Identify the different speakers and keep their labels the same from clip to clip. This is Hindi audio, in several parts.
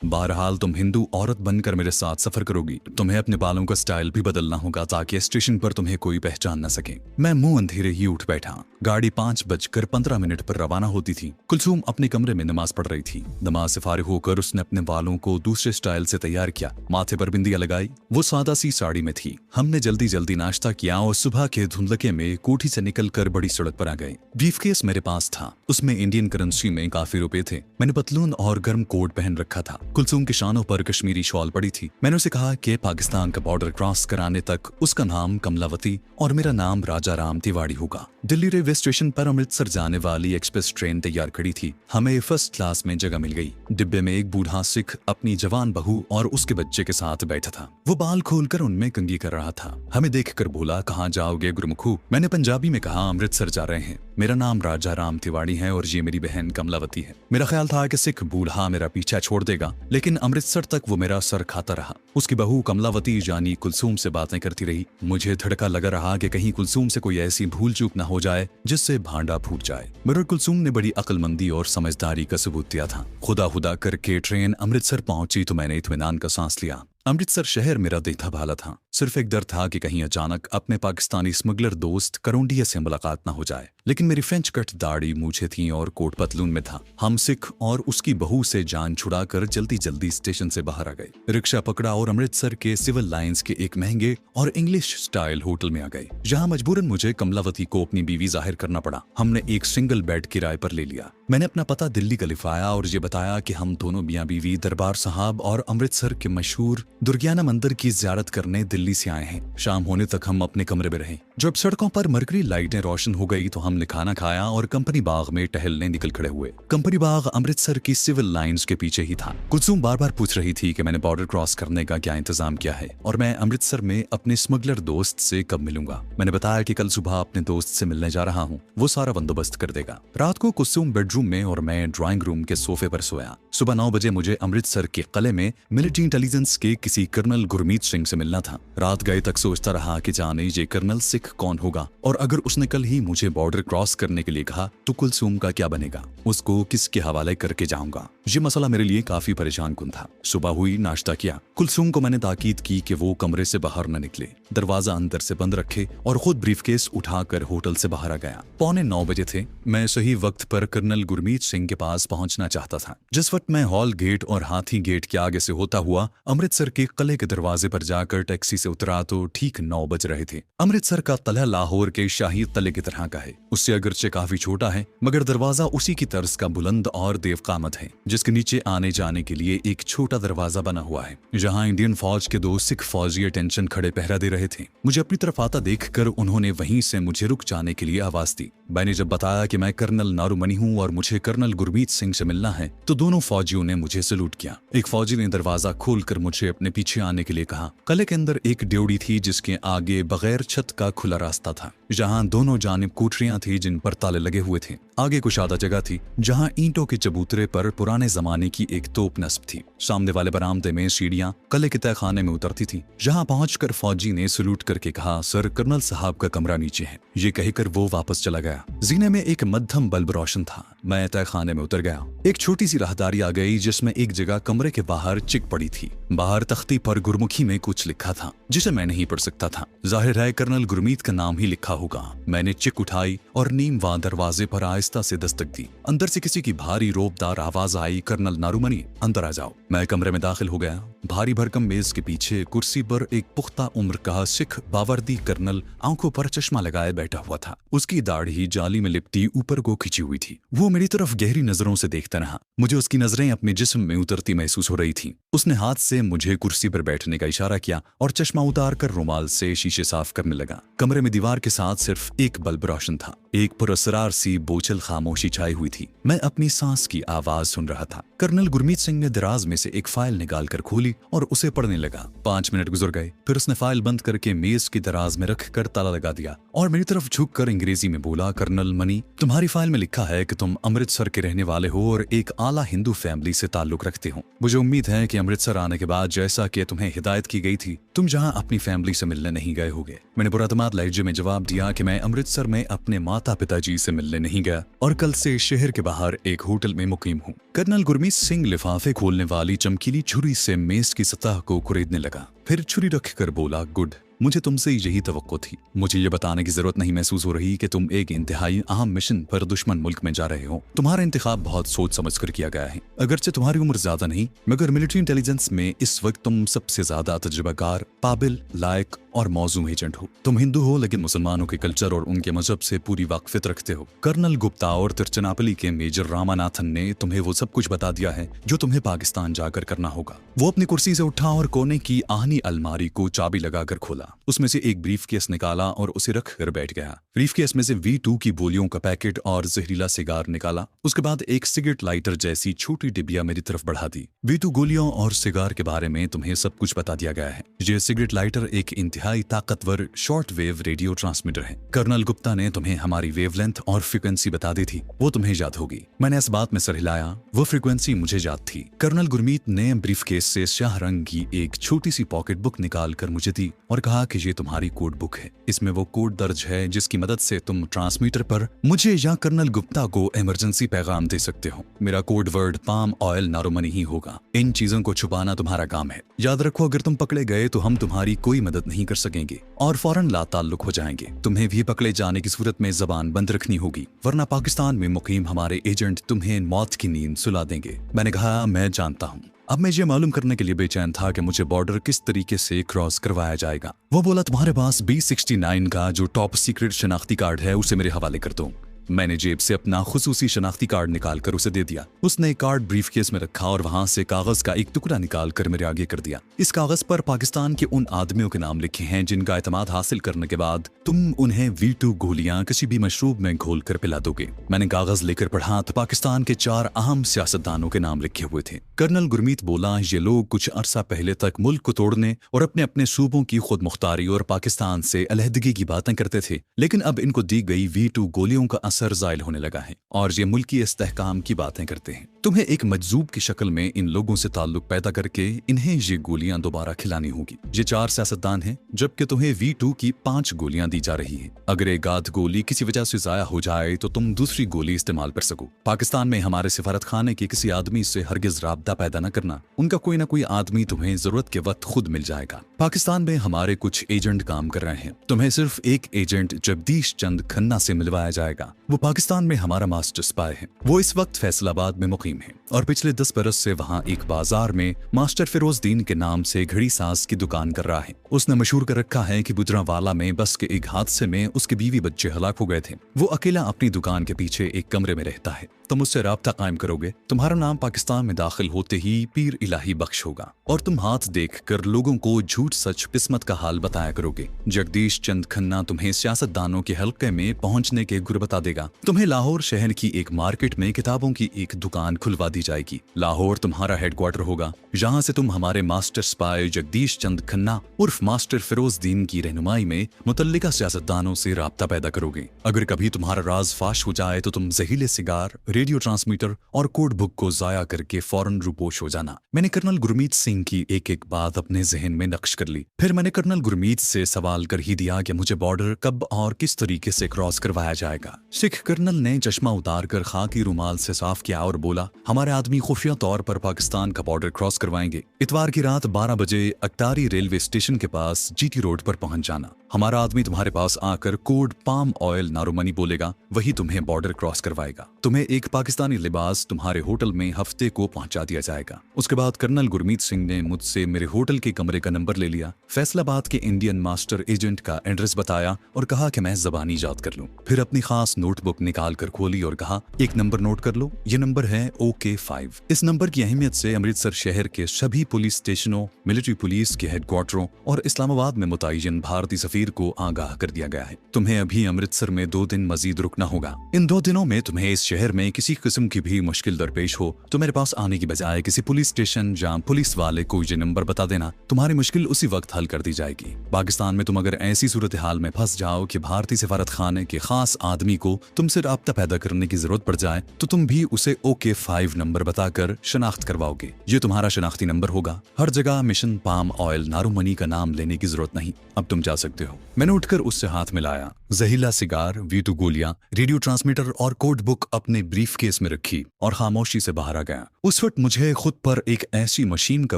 Speaker 1: बहरहाल तुम हिंदू औरत बनकर मेरे साथ सफर करोगी, तुम्हें अपने बालों का स्टाइल भी बदलना होगा ताकि स्टेशन पर तुम्हें कोई पहचान न सके। मैं मुंह अंधेरे ही उठ बैठा। गाड़ी 5:15 पर रवाना होती थी। कुलसूम अपने कमरे में नमाज पढ़ रही थी। नमाज से फारिग होकर उसने अपने बालों को दूसरे स्टाइल से तैयार किया, माथे पर बिंदिया लगाई। वो सादा सी साड़ी में थी। हमने जल्दी जल्दी नाश्ता किया और सुबह के धुंधलके में कोठी से निकलकर बड़ी सड़क पर आ गए। ब्रीफकेस मेरे पास था, उसमें इंडियन करेंसी में काफी रुपए थे। मैंने पतलून और गर्म कोट पहन रखा था। कुलसूम के शानों पर कश्मीरी शॉल पड़ी थी। मैंने उसे कहा कि पाकिस्तान का बॉर्डर क्रॉस कराने तक उसका नाम कमलावती और मेरा नाम राजा राम तिवाड़ी होगा। दिल्ली रेलवे स्टेशन पर अमृतसर जाने वाली एक्सप्रेस ट्रेन तैयार खड़ी थी। हमें फर्स्ट क्लास में जगह मिल गई। डिब्बे में एक बूढ़ा सिख अपनी जवान बहू और उसके बच्चे के साथ बैठा था। वो बाल खोलकर उनमें कंघी कर रहा था। हमें देखकर बोला, कहाँ जाओगे गुरुमुखू? मैंने पंजाबी में कहा, अमृतसर जा रहे हैं। मेरा नाम राजा राम तिवाड़ी है और ये मेरी बहन कमलावती है। मेरा ख्याल था कि सिख बूढ़ा मेरा पीछा छोड़ देगा, लेकिन अमृतसर तक वो मेरा सर खाता रहा। उसकी बहू कमलावती यानी कुलसूम से बातें करती रही। मुझे धड़का लगा रहा कि कहीं कुलसूम से कोई ऐसी भूल चूक न हो जाए जिससे भांडा फूट जाए। मगर कुलसूम ने बड़ी अक्लमंदी और समझदारी का सबूत दिया था। खुदा खुदा करके ट्रेन अमृतसर पहुंची तो मैंने इत्मीनान का सांस लिया। अमृतसर शहर मेरा देखा भाला था। सिर्फ एक डर था कि कहीं अचानक अपने पाकिस्तानी स्मगलर दोस्त करोंडिया से मुलाकात ना हो जाए। लेकिन मेरी फ्रेंच कट दाढ़ी मूछें थी और कोट पतलून में था। हम सिख और उसकी बहू से जान छुड़ाकर जल्दी जल्दी स्टेशन से बाहर आ गए। रिक्शा पकड़ा और अमृतसर के सिविल लाइंस के एक महंगे और इंग्लिश स्टाइल होटल में आ गए, जहां मजबूरन मुझे कमलावती को अपनी बीवी जाहिर करना पड़ा। हमने एक सिंगल बेड किराए पर ले लिया। मैंने अपना पता दिल्ली का लिखवाया और ये बताया कि हम दोनों मियाँ बीवी दरबार साहब और अमृतसर के मशहूर दुर्गियाना मंदिर की जियारत करने दिल्ली से आए हैं। शाम होने तक हम अपने कमरे में रहे। जब सड़कों पर मरकरी लाइटें रोशन हो गई तो हमने खाना खाया और कंपनी बाग में टहलने निकल खड़े हुए। कंपनी बाग अमृतसर की सिविल लाइंस के पीछे ही था। कुलसूम बार बार पूछ रही थी कि मैंने बॉर्डर क्रॉस करने का क्या इंतजाम किया है और मैं अमृतसर में अपने स्मगलर दोस्त से कब मिलूंगा। मैंने बताया कि कल सुबह अपने दोस्त से मिलने जा रहा हूँ, वो सारा बंदोबस्त कर देगा। रात को कुलसूम बेडरूम में और मैं ड्राइंग रूम के सोफे पर सोया। सुबह 9 बजे मुझे अमृतसर के किले में मिलिट्री इंटेलिजेंस के किसी कर्नल गुरमीत सिंह से मिलना था। रात गए तक सोचता रहा कि जाने ये कर्नल सिख कौन होगा और अगर उसने कल ही मुझे बॉर्डर क्रॉस करने के लिए कहा तो कुलसूम का क्या बनेगा, उसको किसके हवाले करके जाऊंगा। ये मसला मेरे लिए काफी परेशान कुन था। सुबह हुई, नाश्ता किया। कुलसूम को मैंने ताकीद की कि वो कमरे से बाहर न निकले, दरवाजा अंदर से बंद रखे और खुद ब्रीफकेस उठाकर होटल से बाहर आ गया। 8:45 बजे थे। मैं सही वक्त पर कर्नल गुरमीत सिंह के पास पहुंचना चाहता था। जिस वक्त मैं हॉल गेट और हाथी गेट के आगे से होता हुआ अमृतसर के किले के दरवाजे पर जाकर टैक्सी से उतरा तो ठीक 9 बज रहे थे। अमृतसर का तलह लाहौर के शाही तले की तरह का है। उससे अगरचे काफी छोटा है मगर दरवाजा उसी की तर्ज का बुलंद और देवकामत है, जिसके नीचे आने जाने के लिए एक छोटा दरवाजा बना हुआ है, जहां इंडियन फौज के 2 सिख फौजी अटेंशन खड़े पहरा दे रहे थे। मुझे अपनी तरफ आता देखकर उन्होंने वहीं से मुझे रुक जाने के लिए आवाज दी। मैंने जब बताया कि मैं कर्नल नारूमनी हूँ और मुझे कर्नल गुरमीत सिंह से मिलना है तो दोनों फौजियों ने मुझे सलूट किया। एक फौजी ने दरवाजा खोलकर मुझे अपने पीछे आने के लिए कहा। किले के अंदर एक ड्योढ़ी थी जिसके आगे बगैर छत का खुला रास्ता था, जहां दोनों जानिब कोठरियां थी जिन पर ताले लगे हुए थे। आगे कुशादा जगह थी जहां ईंटों के चबूतरे पर पुराने जमाने की एक तोप नस्ब थी। सामने वाले बरामदे में सीढ़ियां किले के तहखाने में उतरती थी। जहां पहुंचकर फौजी ने सलूट करके कहा, सर कर्नल साहब का कमरा नीचे है। ये कहकर वो वापस चला गया। जीने में एक मध्यम बल्ब रोशन था। मैं तहखाने में उतर गया। एक छोटी सी राहदारी आ गई जिसमें एक जगह कमरे के बाहर चिक पड़ी थी। बाहर तख्ती पर गुरमुखी में कुछ लिखा था जिसे मैं नहीं पढ़ सकता था। जाहिर है कर्नल गुरमीत का नाम ही लिखा होगा। मैंने चिक उठाई और नीमवा दरवाजे पर आहिस्ता से दस्तक दी। अंदर से किसी की भारी रोबदार आवाज आई, कर्नल नारूमनी अंदर आ जाओ। मैं कमरे में दाखिल हो गया। भारी भरकम मेज के पीछे कुर्सी पर एक पुख्ता उम्र का सिख बावर्दी कर्नल आंखों पर चश्मा लगाए बैठा हुआ था। उसकी दाढ़ी जाली में लिपटी ऊपर को खिंची हुई थी। वो मेरी तरफ गहरी नजरों से देखता रहा। मुझे उसकी नजरें अपने जिस्म में उतरती महसूस हो रही थी। उसने हाथ से मुझे कुर्सी पर बैठने का इशारा किया और चश्मा उतार कर रुमाल से शीशे साफ करने लगा। कमरे में दीवार के साथ सिर्फ एक बल्ब रोशन था। एक पुरअसरार सी बोझल खामोशी छाई हुई थी। मैं अपनी सांस की आवाज सुन रहा था। कर्नल गुरमीत सिंह ने दराज में से एक फाइल निकाल कर खोली और उसे पढ़ने लगा। 5 मिनट गुजर गए। फिर उसने फाइल बंद करके मेज की दराज में रख कर ताला लगा दिया और मेरी तरफ झुककर अंग्रेजी में बोला, कर्नल मनी, तुम्हारी फाइल में लिखा है कि तुम अमृतसर के रहने वाले हो और एक आला हिंदू फैमिली से ताल्लुक रखते हो। मुझे उम्मीद है कि अमृतसर आने के के बाद जैसा कि तुम्हें हिदायत की गई थी, तुम जहां अपनी फैमिली से मिलने नहीं गए होगे। मैंने पुरअतमाद लहजे में जवाब दिया कि मैं अमृतसर में अपने माता पिताजी से मिलने नहीं गया और कल से शहर के बाहर एक होटल में मुकीम हूँ। कर्नल गुरमीत सिंह लिफाफे खोलने वाली चमकीली छुरी से मेज की सतह को कुरेदने लगा, फिर छुरी रखकर बोला, गुड, मुझे तुमसे यही तवक्को थी। मुझे ये बताने की जरूरत नहीं महसूस हो रही कि तुम एक इंतहाई अहम मिशन पर दुश्मन मुल्क में जा रहे हो। तुम्हारा इंतखाब बहुत सोच समझ कर किया गया है। अगरचे तुम्हारी उम्र ज्यादा नहीं, मगर मिलिट्री इंटेलिजेंस में इस वक्त तुम सबसे ज्यादा तजुर्बाकार, काबिल, लायक और मौजूद एजेंट हो। तुम हिंदू हो लेकिन मुसलमानों के कल्चर और उनके मजहब से पूरी वाकफियत रखते हो। कर्नल गुप्ता और तिरुचिरापल्ली के मेजर रामानाथन ने तुम्हें वो सब कुछ बता दिया है जो तुम्हें पाकिस्तान जाकर करना होगा। वो अपनी कुर्सी से उठा और कोने की आहनी अलमारी को चाबी लगाकर खोला। उसमें से एक ब्रीफ केस निकाला और उसे रख कर बैठ गया। ब्रीफ केस में से V2 की गोलियों का पैकेट और जहरीला सिगार निकाला। उसके बाद एक सिगरेट लाइटर जैसी छोटी डिबिया मेरी तरफ बढ़ा दी। V2 गोलियों और सिगार के बारे में तुम्हें सब कुछ बता दिया गया है। ये सिगरेट लाइटर एक इंतहाई ताकतवर शॉर्ट वेव रेडियो ट्रांसमीटर है। कर्नल गुप्ता ने तुम्हें हमारी वेवलेंथ और फ्रीक्वेंसी बता दी थी, वो तुम्हें याद होगी। मैंने इस बात में सर हिलाया, वो फ्रीक्वेंसी मुझे याद थी। कर्नल गुरमीत ने ब्रीफ केस से शाह रंग की एक छोटी सी पॉकेट बुक निकाल कर मुझे दी और कहा कि ये तुम्हारी कोड बुक है। इसमें वो कोड दर्ज है जिसकी मदद से तुम ट्रांसमीटर पर मुझे या कर्नल गुप्ता को इमरजेंसी पैगाम दे सकते हो। मेरा कोड वर्ड पाम ऑयल नारोमनी ही होगा। इन चीजों को छुपाना तुम्हारा काम है। याद रखो, अगर तुम पकड़े गए तो हम तुम्हारी कोई मदद नहीं कर सकेंगे और फौरन लाताल्लुक हो जाएंगे। तुम्हें भी पकड़े जाने की सूरत में जबान बंद रखनी होगी, वरना पाकिस्तान में मुकीम हमारे एजेंट तुम्हें मौत की नींद सुला देंगे। मैंने कहा, मैं जानता हूँ। अब मैं ये मालूम करने के लिए बेचैन था कि मुझे बॉर्डर किस तरीके से क्रॉस करवाया जाएगा। वो बोला, तुम्हारे पास B69 का जो टॉप सीक्रेट शनाख्ती कार्ड है उसे मेरे हवाले कर दो। मैंने जेब से अपना खुसूसी शनाख्ती कार्ड निकालकर उसे दे दिया। उसने कार्ड ब्रीफ केस में रखा और वहां से कागज का एक टुकड़ा निकालकर मेरे आगे कर दिया। इस कागज पर पाकिस्तान के उन आदमियों के नाम लिखे हैं जिनका एतमाद हासिल करने के बाद तुम उन्हें V2 गोलियां किसी भी मशरूब में घोल कर पिला दोगे। मैंने कागज लेकर पढ़ा तो पाकिस्तान के 4 अहम सियासतदानों के नाम लिखे हुए थे। कर्नल गुरमीत बोला, ये लोग कुछ अरसा पहले तक मुल्क को तोड़ने और अपने अपने सूबों की खुद मुख्तारी और पाकिस्तान से अलहदगी की बातें करते थे, लेकिन अब इनको दी गई V2 गोलियों का असर जायल होने लगा है और ये मुल्की इस्तेहकाम की बातें करते हैं। तुम्हें एक मजजूब की शक्ल में इन लोगों से ताल्लुक पैदा करके इन्हें ये गोलियां दोबारा खिलानी होगी। ये 4 सियासतदान हैं, जबकि तुम्हें V2 की 5 गोलियां दी जा रही हैं। अगर एक आध गोली किसी वजह से जाया हो जाए तो तुम दूसरी गोली इस्तेमाल कर सको। पाकिस्तान में हमारे सिफारत खाने के किसी आदमी से हरगिज राब्ता पैदा न करना। उनका कोई ना कोई आदमी तुम्हें जरूरत के वक्त खुद मिल जाएगा। पाकिस्तान में हमारे कुछ एजेंट काम कर रहे हैं। तुम्हें सिर्फ एक एजेंट जगदीश चंद खन्ना से मिलवाया जाएगा। वो पाकिस्तान में हमारा मास्टर स्पाई है। वो इस वक्त फैसलाबाद में मुकीम है और पिछले 10 बरस से वहाँ एक बाजार में मास्टर फिरोजदीन के नाम से घड़ी साज की दुकान कर रहा है। उसने मशहूर कर रखा है कि गुजरांवाला में बस के एक हादसे में उसके बीवी बच्चे हलाक हो गए थे। वो अकेला अपनी दुकान के पीछे एक कमरे में रहता है। तुम उससे राब्ता कायम करोगे, तुम्हारा नाम पाकिस्तान में दाखिल होते ही पीर इलाही बख्श होगा और तुम हाथ देख कर लोगों को झूठ सच किस्मत का हाल बताया करोगे। जगदीश चंद खन्ना तुम्हें सियासतदानों के हल्के में पहुंचने के गुर बता देगा। तुम्हें लाहौर शहर की एक मार्केट में किताबों की एक दुकान खुलवा दी जाएगी। लाहौर तुम्हारा हेडक्वार्टर होगा। यहाँ से तुम हमारे मास्टर स्पाई जगदीश चंद खन्ना उर्फ मास्टर फिरोजदीन की रहनुमाई में मुतल्लिका सियासतदानों से राब्ता पैदा करोगे। अगर कभी तुम्हारा राज फाश हो जाए तो तुम जहीले सिगार, रेडियो ट्रांसमीटर और कोड बुक को जाया करके फौरन रूपोश हो जाना। मैंने कर्नल गुरमीत सिंह की एक एक बात अपने जहन में नक्श कर ली। फिर मैंने कर्नल गुरमीत से सवाल कर ही दिया कि मुझे बॉर्डर कब और किस तरीके से क्रॉस करवाया जाएगा। सिख कर्नल ने चश्मा उतार कर खाकी रुमाल से साफ किया और बोला, हमारे आदमी खुफिया तौर पर पाकिस्तान का बॉर्डर क्रॉस करवाएंगे। इतवार की रात 12 बजे अक्तारी रेलवे स्टेशन के पास GT रोड पर पहुंच जाना। हमारा आदमी तुम्हारे पास आकर कोड पाम ऑयल नारोमनी बोलेगा, वही तुम्हें बॉर्डर क्रॉस करवाएगा। तुम्हें एक पाकिस्तानी लिबास तुम्हारे होटल में हफ्ते को पहुंचा दिया जाएगा। उसके बाद कर्नल गुरमीत सिंह ने मुझसे मेरे होटल के कमरे का नंबर ले लिया, फैसलाबाद के इंडियन मास्टर एजेंट का एड्रेस बताया और कहा कि मैं ज़बानी याद कर लूं। फिर अपनी खास नोटबुक निकाल कर खोली और कहा, एक नंबर नोट कर लो, ये नंबर है OK5। इस नंबर की अहमियत से अमृतसर शहर के सभी पुलिस स्टेशनों, मिलिट्री पुलिस के हेडक्वार्टरों और इस्लामाबाद में मुतय्यन भारतीय सफीर अमीर को आगाह कर दिया गया है, तुम्हें अभी अमृतसर में 2 दिन मजीद रुकना होगा। इन 2 दिनों में तुम्हें इस शहर में किसी किस्म की भी मुश्किल दरपेश हो तो मेरे पास आने की बजाय किसी पुलिस स्टेशन जहाँ पुलिस वाले को ये नंबर बता देना, तुम्हारी मुश्किल उसी वक्त हल कर दी जाएगी। पाकिस्तान में तुम अगर ऐसी सूरत हाल में फंस जाओ कि भारतीय सफारत खाने के खास आदमी को तुमसे राब्ता पैदा करने की जरूरत पड़ जाए तो तुम भी उसे OK5 नंबर बताकर शनाख्त करवाओगे। ये तुम्हारा शनाख्ती नंबर होगा। हर जगह मिशन पाम ऑयल नारूमनी का नाम लेने की जरूरत नहीं, अब तुम जा सकते हो। मैंने उठकर उससे हाथ मिलाया। जहरीला सिगार, V2 गोलियां, रेडियो ट्रांसमीटर और कोड बुक अपने ब्रीफ केस में रखी और खामोशी से बाहर आ गया। उस वक्त मुझे खुद पर एक ऐसी मशीन का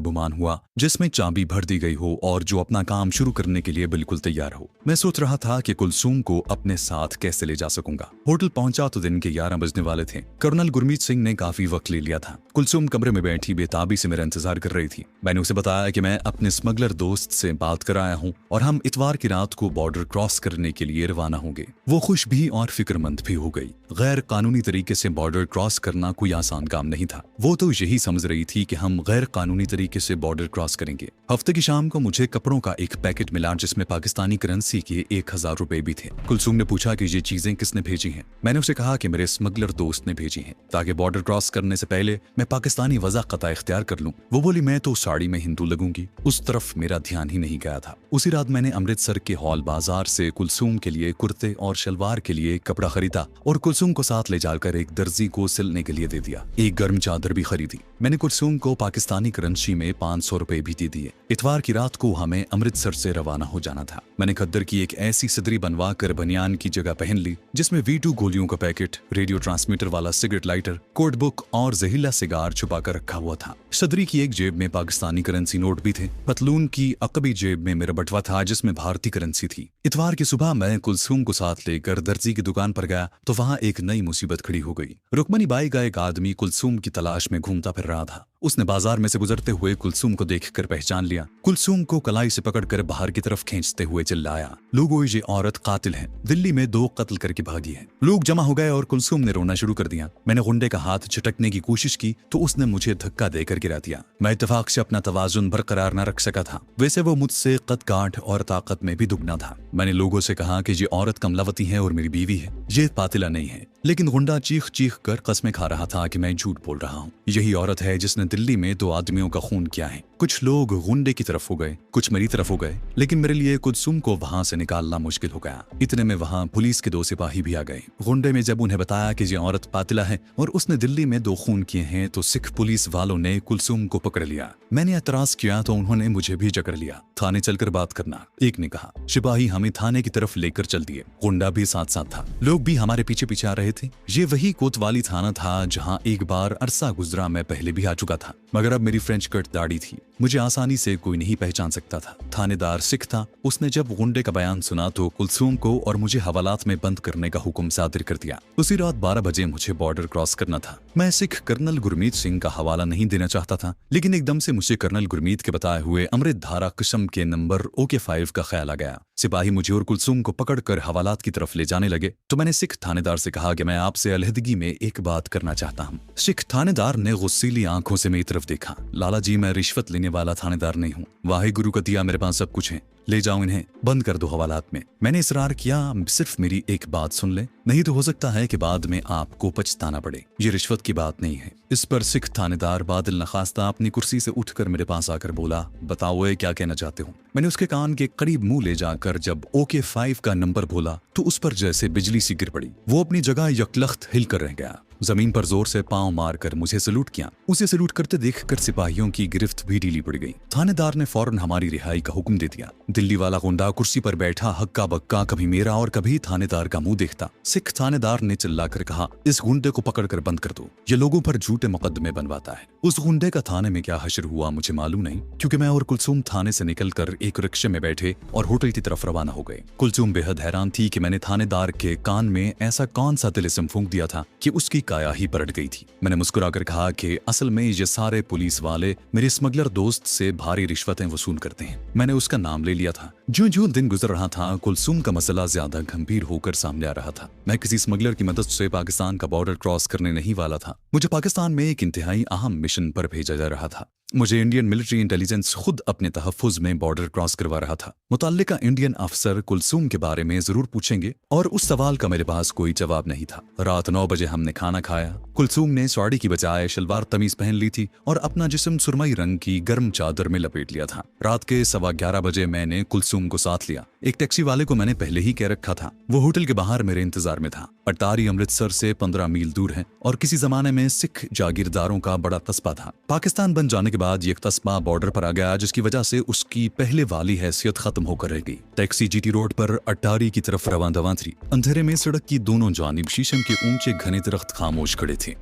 Speaker 1: गुमान हुआ जिसमें चाबी भर दी गई हो और जो अपना काम शुरू करने के लिए बिल्कुल तैयार हो। मैं सोच रहा था कि कुलसूम को अपने साथ कैसे ले जा सकूंगा। होटल पहुंचा तो दिन के 11 बजने वाले थे। कर्नल गुरमीत सिंह ने काफी वक्त ले लिया था। कुलसूम कमरे में बैठी बेताबी से मेरा इंतजार कर रही थी। मैंने उसे बताया कि मैं अपने स्मगलर दोस्त से बात कर आया हूँ और हम इतवार की रात को बॉर्डर क्रॉस करने के लिए रवाना होंगे। वो खुश भी और फिक्रमंद भी हो गई। गैर कानूनी तरीके से बॉर्डर क्रॉस करना कोई आसान काम नहीं था। वो तो यही समझ रही थी कि हम गैर कानूनी तरीके से बॉर्डर क्रॉस करेंगे। हफ्ते की शाम को मुझे कपड़ों का एक पैकेट मिला जिसमें पाकिस्तानी करेंसी के 1000 रुपए भी थे। कुलसूम ने पूछा कि ये चीजें किसने भेजी हैं। मैंने उसे कहा कि मेरे स्मगलर दोस्त ने भेजी हैं ताकि बॉर्डर क्रॉस करने से पहले मैं पाकिस्तानी वज़ाक़त इख्तियार कर लूं। वो बोली मैं तो साड़ी में हिंदू लगूंगी। उस तरफ मेरा ध्यान ही नहीं गया था। उसी रात मैंने अमृतसर के हॉल बाजार से कुलसूम के लिए कुर्ते और शलवार के लिए कपड़ा खरीदा और कुलसूम को साथ ले जाकर एक दर्जी को सिलने के लिए दे दिया। एक गर्म चादर भी खरीदी। मैंने कुलसूम को पाकिस्तानी करेंसी में 500 रुपए भी दे दिए। इतवार की रात को हमें अमृतसर से रवाना हो जाना था। मैंने खद्दर की एक ऐसी सदरी बनवा कर बनियान की जगह पहन ली जिसमें V2 गोलियों का पैकेट, रेडियो ट्रांसमीटर वाला सिगरेट लाइटर, कोड बुक और जहरीला सिगार छुपा कर रखा हुआ था। सदरी की एक जेब में पाकिस्तानी करेंसी नोट भी थे। पतलून की अकबी जेब में मेरा बटवा था जिसमें भारतीय करेंसी थी। इतवार की सुबह मैं कुलसूम को साथ लेकर दर्जी की दुकान पर गया तो वहाँ एक नई मुसीबत खड़ी हो गई। रुकमनी बाई का एक आदमी कुलसूम की तलाश में घूमता फिर रहा था। उसने बाजार में से गुजरते हुए कुलसूम को देखकर पहचान लिया। कुलसूम को कलाई से पकड़कर बाहर की तरफ खींचते हुए चिल्लाया, लोगों ये औरत कातिल है, दिल्ली में 2 कत्ल करके भागी है। लोग जमा हो गए और कुलसूम ने रोना शुरू कर दिया। मैंने गुंडे का हाथ झटकने की कोशिश की तो उसने मुझे धक्का देकर गिरा दिया। मैं इत्तेफाक से अपना तवाजुन बरकरार न रख सका था। वैसे वो मुझसे कद काठ और ताकत में भी दुगना था। मैंने लोगों से कहा कि ये औरत कमलावती है और मेरी बीवी है, ये पातिला नहीं है। लेकिन गुंडा चीख चीख कर कस्में खा रहा था कि मैं झूठ बोल रहा हूँ। यही औरत है जिसने दिल्ली में 2 आदमियों का खून किया है। कुछ लोग गुंडे की तरफ हो गए, कुछ मेरी तरफ हो गए, लेकिन मेरे लिए कुलसूम को वहां से निकालना मुश्किल हो गया। इतने में वहां पुलिस के 2 सिपाही भी आ गए। गुंडे में जब उन्हें बताया कि ये औरत पातिला है और उसने दिल्ली में 2 खून किए हैं तो सिख पुलिस वालों ने कुलसूम को पकड़ लिया। मैंने एतराज किया तो उन्होंने मुझे भी जकड़ लिया। थाने चलकर बात करना, एक ने कहा। सिपाही हमें थाने की तरफ लेकर चल दिए। गुंडा भी साथ साथ था। लोग भी हमारे पीछे पीछे आ रहे थे। ये वही कोतवाली थाना था जहाँ एक बार अरसा गुजरा मैं पहले भी आ चुका था, मगर अब मेरी फ्रेंच कट दाढ़ी थी। मुझे आसानी से कोई नहीं पहचान सकता था। थानेदार सिख था। उसने जब गुंडे का बयान सुना तो कुलसूम को और मुझे हवालात में बंद करने का हुक्म सादिर कर दिया। उसी रात 12 बजे मुझे बॉर्डर क्रॉस करना था। मैं सिख कर्नल गुरमीत सिंह का हवाला नहीं देना चाहता था, लेकिन एकदम से मुझे कर्नल गुरमीत के बताए हुए अमृत धारा किस्म के नंबर OK5 का ख्याल आ गया। सिपाही मुझे और कुलसूम को पकड़कर हवालात की तरफ ले जाने लगे तो मैंने सिख थानेदार से कहा कि मैं आपसे अलहदगी में एक बात करना चाहता हूँ। सिख थानेदार ने गुस्सीली आंखों से मेरी तरफ देखा। लाला जी, मैं रिश्वत लेने वाला थानेदार नहीं हूँ। वाहिगुरु का दिया मेरे पास सब कुछ है, ले जाओ इन्हें, बंद कर दो हवालात में। मैंने इसरार किया, सिर्फ मेरी एक बात सुन ले, नहीं तो हो सकता है कि बाद में आपको पछताना पड़े। ये रिश्वत की बात नहीं है। इस पर सिख थानेदार बादल नखास्ता अपनी कुर्सी से उठकर मेरे पास आकर बोला, बताओ क्या कहना चाहते हो। मैंने उसके कान के करीब मुंह ले जाकर जब OK5 का नंबर बोला तो उस पर जैसे बिजली सी गिर पड़ी। वो अपनी जगह यकलख्त हिल कर रह गया। जमीन पर जोर से पांव मारकर मुझे सलूट किया। उसे सलूट करते देखकर सिपाहियों की गिरफ्त भी ढीली पड़ गई। थानेदार ने फौरन हमारी रिहाई का हुक्म दे दिया। दिल्ली वाला गुंडा कुर्सी पर बैठा हक्का बक्का कभी मेरा और कभी थानेदार का मुंह देखता। सिख थानेदार ने चिल्लाकर कहा, इस गुंडे को पकड़कर बंद कर दो, ये लोगों पर झूठे मुकदमे बनवाता है। उस गुंडे का थाने में क्या हश्र हुआ मुझे मालूम नहीं, क्योंकि मैं और कुलसूम थाने से निकलकर एक रिक्शे में बैठे और होटल की तरफ रवाना हो गए। कुलसूम बेहद हैरान थी कि मैंने थानेदार के कान में ऐसा कौन सा तिलिस्म फूंक दिया था कि उसकी काया ही पलट गई थी। मैंने मुस्कुराकर कहा कि असल में ये सारे पुलिस वाले मेरे स्मगलर दोस्त से भारी रिश्वतें वसूल करते हैं। मैंने उसका नाम ले लिया था। जो जो दिन गुजर रहा था कुलसूम का मसला ज्यादा गंभीर होकर सामने आ रहा था। मैं किसी स्मगलर की मदद से पाकिस्तान का बॉर्डर क्रॉस करने नहीं वाला था। मुझे पाकिस्तान में एक इंतहाई अहम मिशन पर भेजा जा रहा था। मुझे इंडियन मिलिट्री इंटेलिजेंस खुद अपने तहफ्फुज में बॉर्डर क्रॉस करवा रहा था। मुतल्लिका इंडियन अफसर कुलसूम के बारे में जरूर पूछेंगे और उस सवाल का मेरे पास कोई जवाब नहीं था। रात 9 बजे हमने खाना खाया। कुलसूम ने साड़ी की बजाय शलवार तमीज पहन ली थी और अपना जिस्म सुरमई रंग की गर्म चादर में लपेट लिया था। रात के 11:15 बजे मैंने कुलसूम को साथ लिया। एक टैक्सी वाले को मैंने पहले ही कह रखा था, वो होटल के बाहर मेरे इंतजार में था। अटारी अमृतसर से 15 मील दूर है और किसी जमाने में सिख जागीरदारों का बड़ा तस्बा था। पाकिस्तान बन जाने के बाद ये एक तस्बा बॉर्डर पर आ गया, जिसकी वजह से उसकी पहले वाली हैसियत खत्म होकर रह गई। टैक्सी जीटी रोड पर अटारी की तरफ रवाना थी। अंधेरे में सड़क की दोनों जानिब शीशम के ऊंचे घने दरख्त खामोश खड़े थे।